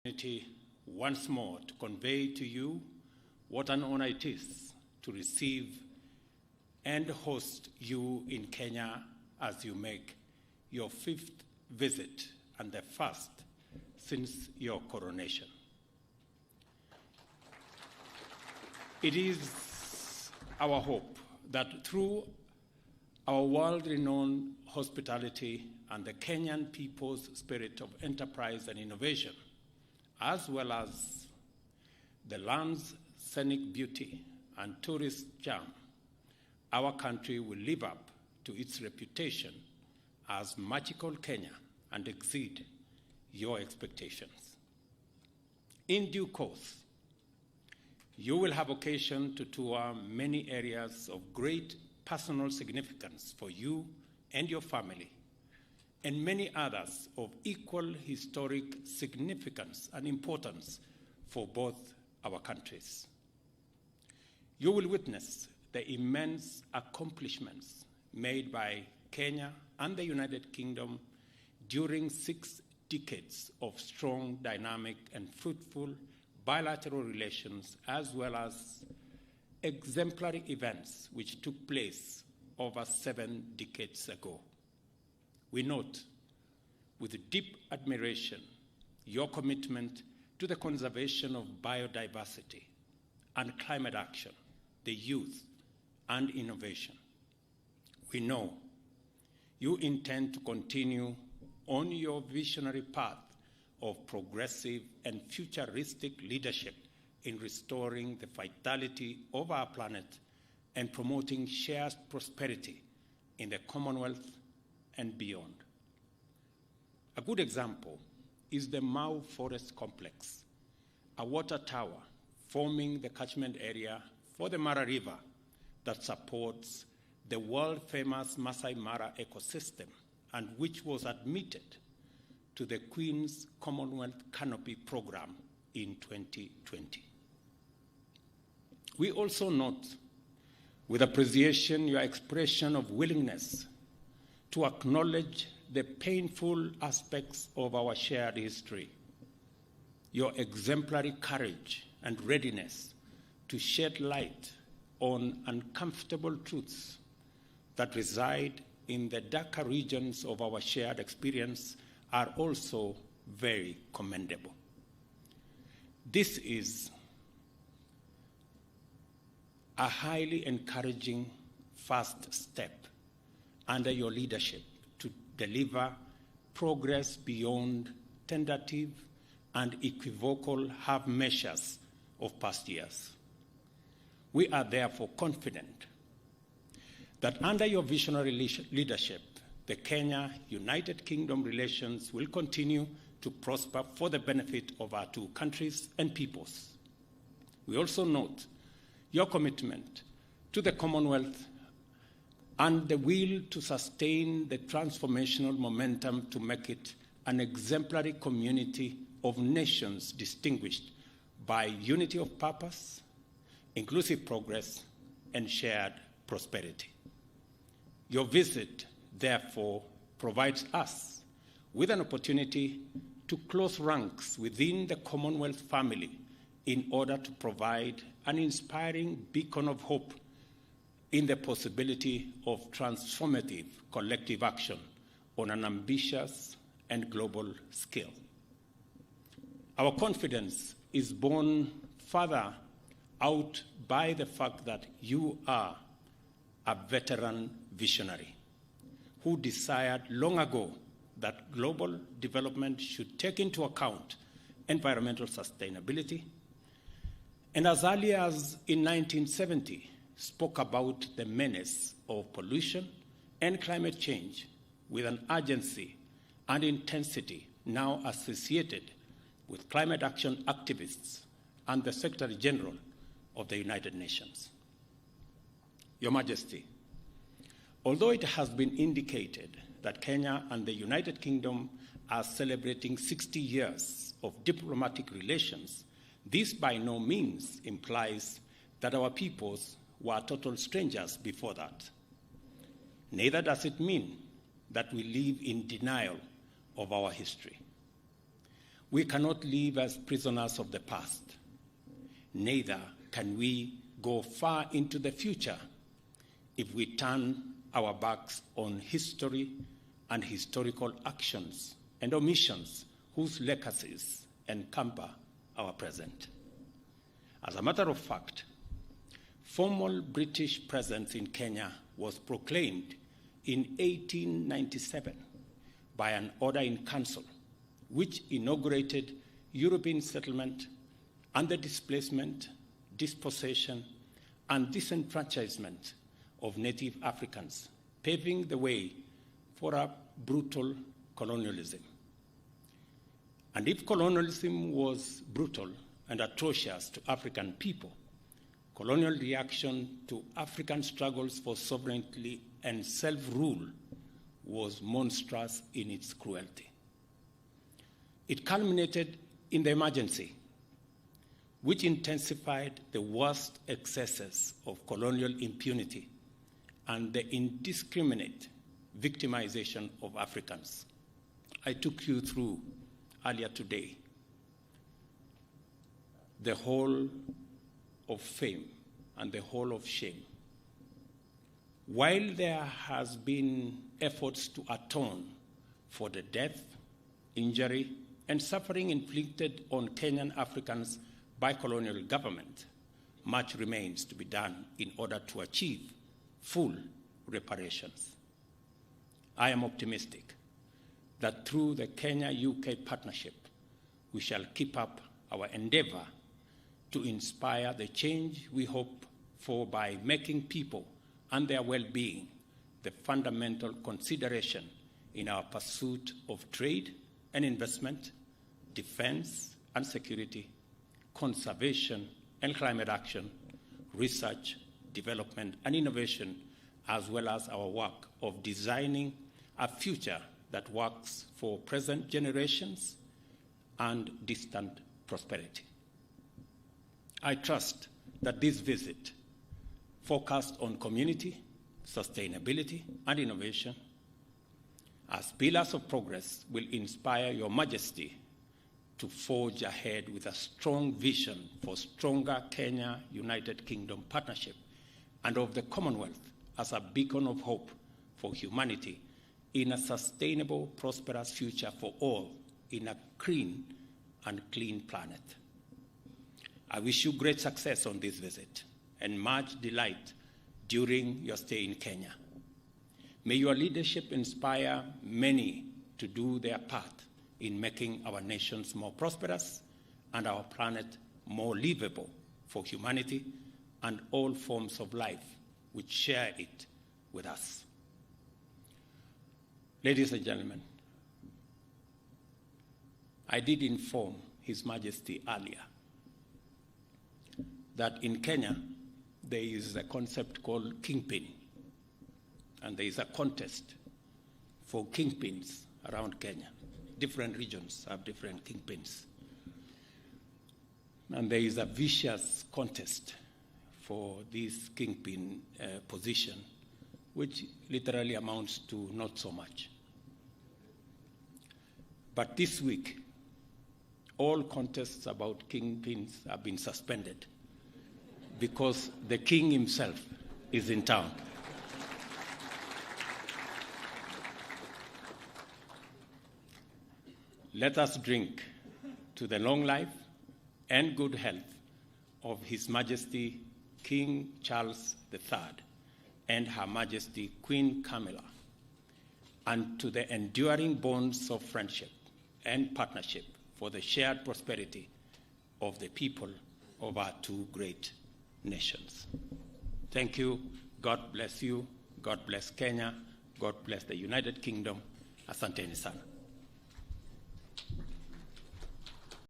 Opportunity once more to convey to you what an honor it is to receive and host you in Kenya as you make your 5th visit and the first since your coronation. It is our hope that through our world-renowned hospitality and the Kenyan people's spirit of enterprise and innovation, as well as the land's scenic beauty and tourist charm, our country will live up to its reputation as magical Kenya and exceed your expectations. In due course, you will have occasion to tour many areas of great personal significance for you and your family, and many others of equal historic significance and importance for both our countries. You will witness the immense accomplishments made by Kenya and the United Kingdom during 6 decades of strong, dynamic, and fruitful bilateral relations, as well as exemplary events which took place over 7 decades ago. We note with deep admiration your commitment to the conservation of biodiversity and climate action, the youth, and innovation. We know you intend to continue on your visionary path of progressive and futuristic leadership in restoring the vitality of our planet and promoting shared prosperity in the Commonwealth and beyond. A good example is the Mau Forest Complex, a water tower forming the catchment area for the Mara River that supports the world-famous Masai Mara ecosystem and which was admitted to the Queen's Commonwealth Canopy Program in 2020. We also note with appreciation your expression of willingness to acknowledge the painful aspects of our shared history, your exemplary courage and readiness to shed light on uncomfortable truths that reside in the darker regions of our shared experience are also very commendable. This is a highly encouraging first step under your leadership to deliver progress beyond tentative and equivocal half measures of past years. We are therefore confident that under your visionary leadership, the Kenya-United Kingdom relations will continue to prosper for the benefit of our 2 countries and peoples. We also note your commitment to the Commonwealth and the will to sustain the transformational momentum to make it an exemplary community of nations distinguished by unity of purpose, inclusive progress, and shared prosperity. Your visit, therefore, provides us with an opportunity to close ranks within the Commonwealth family in order to provide an inspiring beacon of hope in the possibility of transformative collective action on an ambitious and global scale. Our confidence is borne further out by the fact that you are a veteran visionary who desired long ago that global development should take into account environmental sustainability, and as early as in 1970, spoke about the menace of pollution and climate change with an urgency and intensity now associated with climate action activists and the Secretary General of the United Nations. Your Majesty, although it has been indicated that Kenya and the United Kingdom are celebrating 60 years of diplomatic relations, this by no means implies that our peoples were total strangers before that. Neither does it mean that we live in denial of our history. We cannot live as prisoners of the past. Neither can we go far into the future if we turn our backs on history and historical actions and omissions whose legacies encumber our present. As a matter of fact, formal British presence in Kenya was proclaimed in 1897 by an order in council, which inaugurated European settlement and the displacement, dispossession, and disenfranchisement of native Africans, paving the way for a brutal colonialism. And if colonialism was brutal and atrocious to African people, colonial reaction to African struggles for sovereignty and self-rule was monstrous in its cruelty. It culminated in the emergency, which intensified the worst excesses of colonial impunity and the indiscriminate victimization of Africans. I took you through earlier today the whole of fame and the whole of shame. While there has been efforts to atone for the death, injury, and suffering inflicted on Kenyan Africans by colonial government, much remains to be done in order to achieve full reparations. I am optimistic that through the Kenya-UK partnership, we shall keep up our endeavor to inspire the change we hope for by making people and their well-being the fundamental consideration in our pursuit of trade and investment, defense and security, conservation and climate action, research, development and innovation, as well as our work of designing a future that works for present generations and distant prosperity. I trust that this visit, focused on community, sustainability, and innovation, as pillars of progress, will inspire Your Majesty to forge ahead with a strong vision for stronger Kenya-United Kingdom partnership and of the Commonwealth as a beacon of hope for humanity in a sustainable, prosperous future for all in a green and clean planet. I wish you great success on this visit and much delight during your stay in Kenya. May your leadership inspire many to do their part in making our nations more prosperous and our planet more livable for humanity and all forms of life which share it with us. Ladies and gentlemen, I did inform His Majesty earlier that in Kenya there is a concept called Kingpin, and there is a contest for Kingpins around Kenya. Different regions have different Kingpins. And there is a vicious contest for this Kingpin position, which literally amounts to not so much. But this week, all contests about Kingpins have been suspended because the king himself is in town. Let us drink to the long life and good health of His Majesty King Charles III and Her Majesty Queen Camilla, and to the enduring bonds of friendship and partnership for the shared prosperity of the people of our two great nations. Thank you. God bless you. God bless Kenya. God bless the United Kingdom. Asanteni sana.